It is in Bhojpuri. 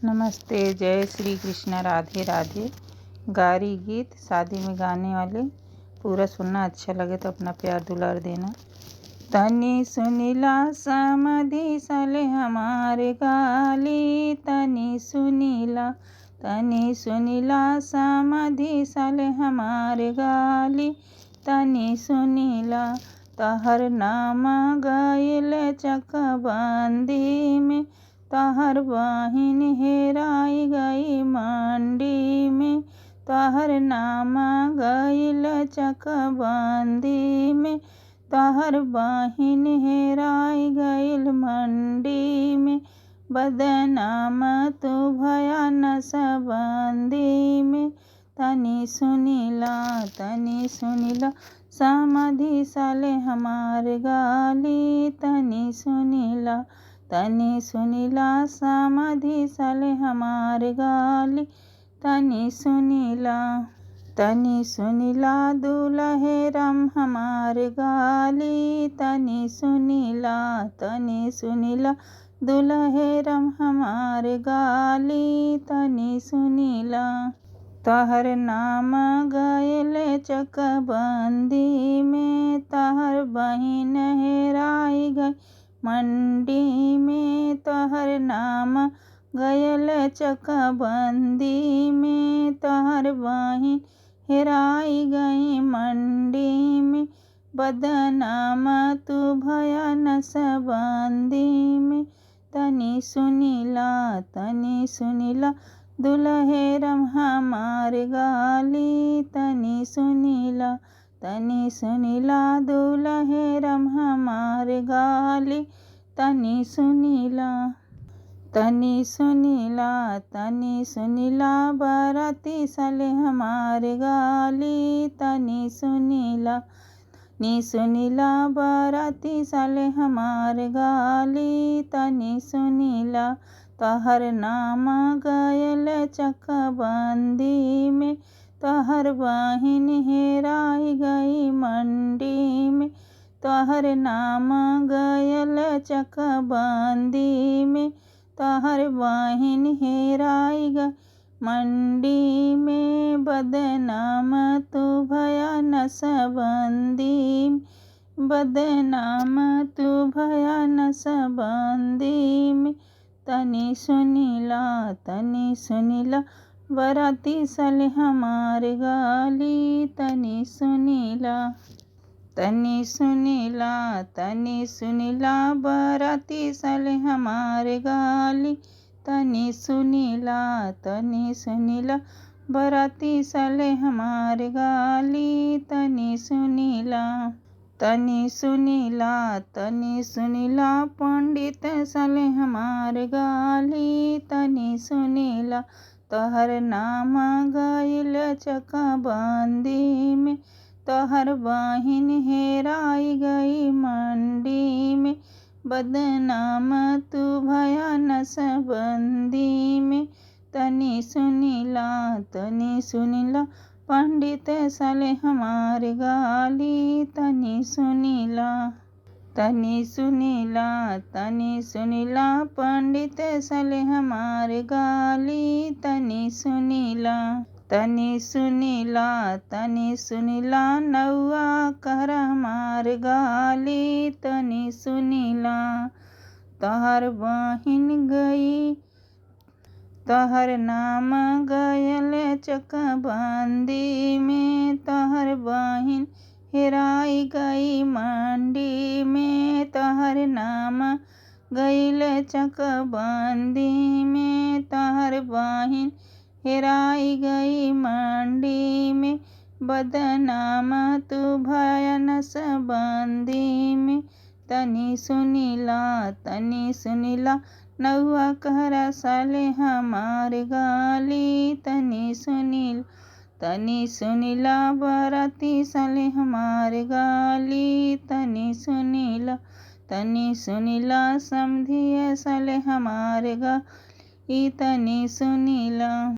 नमस्ते, जय श्री कृष्ण, राधे राधे। गा रही गीत शादी में गाने वाले। पूरा सुनना, अच्छा लगे तो अपना प्यार दुलार देना। तनी सुनिला समधि साले हमारे गाली, तनी सुनिला समधि साले हमारे गाली, तनी सुनिला। तहर नाम गइल चकबंदी में, तहर बहिन हेराई गई मंडी में। तहर नाम गइल चकबंदी में, तहर बहिन हेराई गइल मंडी में। बदनाम तू भया नसबंदी में, तनी सुनिला समधि साले हमार गाली, तनी सुनिला समधि साले हमार गाली, तनी सुनिला दुल्हे राम हमार गाली, तनी सुनिला दुल्हे राम हमार गाली, तनी सुनिला। तहर नाम गइल चकबंदी में, तहर बहिन हेराई गई मंडी में। तहर नाम गइल चकबंदी में, तहर बहिन हेराई गई मंडी में। बदनाम तू भया नसबंदी में, तनी सुनिला दुल्हे राम हमार गाली, तनी सुनिला दुल्हे राम हमार गाली, तनी सुनिला बाराती साले हमार गाली, तनी सुनिला बाराती साले हमार गाली, तनी सुनिला। तहर नाम गइल चकबंदी में, तहर बहिन हेराई गई मंडी में। तहर नाम गइल चकबंदी में, तहर बहिन हेराई गई मंडी में। बदनाम तू भया नसबंदी में, तनी सुनिला बाराती साले हमार गाली, तनी सुनिला बाराती साले हमार गाली, तनी सुनिला बाराती साले हमार गाली, तनी सुनिला पंडित साले हमार गाली, तनी सुनिला। तहर नाम गइल चकबंदी में, तहर बहिन हेराई गई मंडी में। बदनाम तू भया नसबंदी में, तनी सुनिला पंडित साले हमार गाली, तनी सुनिला पंडित साले हमार गाली, तनी सुनिला नौआ कर हमार गाली, तनी सुनिला। तहर बहिन गई, तहर नाम गइल चकबंदी में, तहर बहिन हेराई गई मंडी में। तहर नाम गइल चकबंदी में, तहर बहिन हेराई गई मंडी में। बदनाम तू भया नसबंदी में, तनी सुनिला नौआ कहरा साले हमार गाली, तनी सुनिला बाराती साले हमार गाली, तनी सुनिला समधिया साले हमार गाली, तनी सुनिला।